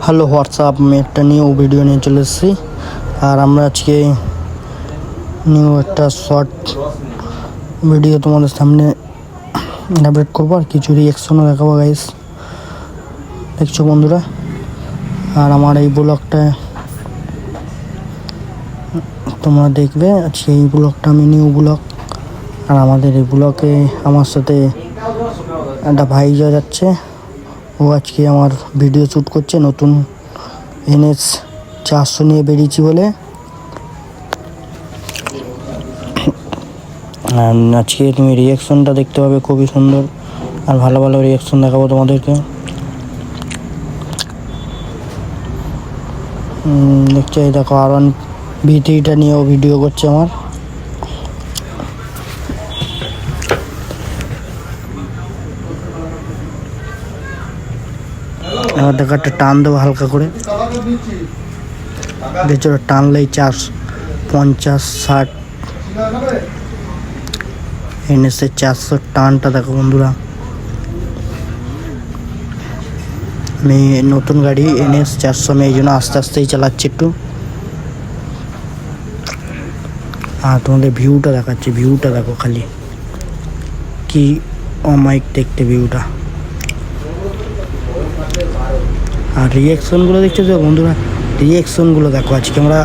Hello WhatsApp, আমি একটা new video নিয়ে চলে এসেছি। আর আমরা আজকে নিউ একটা শর্ট ভিডিও তোমাদের সামনে আপডেট করবো আর কিছু রিয়াকশনও দেখাবো গাইস, দেখছো বন্ধুরা। আর আমার এই ব্লগটা তোমরা দেখবে। আজকে এই ব্লগটা আমি নিউ ব্লগ, আর আমাদের এই ব্লগে আমার সাথে একটা ভাই যাচ্ছে। ও আজকে আমার ভিডিও শ্যুট করছে, নতুন NS 400 নিয়ে বেরিয়েছি বলে। আজকে তুমি রিয়াকশনটা দেখতে পাবে, খুবই সুন্দর আর ভালো ভালো রিয়াকশন দেখাবো তোমাদেরকে। দেখছো, এই দেখো R1 V3টা নিয়েও ভিডিও করছে আমার। এবার দেখো একটা টান দেবো হালকা করে, দেখছো টানলেই 450-60 NS 400 টানটা দেখো বন্ধুরা। আমি নতুন গাড়ি NS 400, আমি এই জন্য আস্তে আস্তেই চালাচ্ছি একটু। আর তোমাদের ভিউটা দেখাচ্ছি, ভিউটা দেখো খালি কি অমাইক দেখতে ভিউটা। আর রিয়াকশনগুলো দেখছো তো বন্ধুরা, রিয়াকশনগুলো দেখো। আজকে আমরা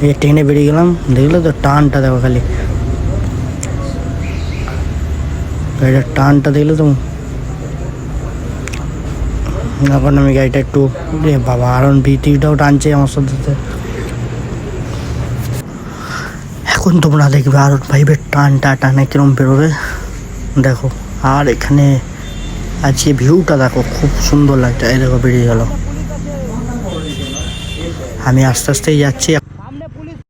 এই ট্রেনে বেরিয়ে গেলাম, দেখলে তো টানটা দেখো খালি, গাড়িটার টানটা দেখলে তো। এখন আমি গাড়িটা একটু বাবা R1 V3টাও টানছে আমার সাথে। এখন তোমরা দেখবে R1 5-এর টানটা টানে কিরম বেরোবে দেখো। আর এখানে আজকে ভিউটা দেখো, খুব সুন্দর লাগছে। এই দেখো বেরিয়ে গেল, আমি আস্তে আস্তেই যাচ্ছি।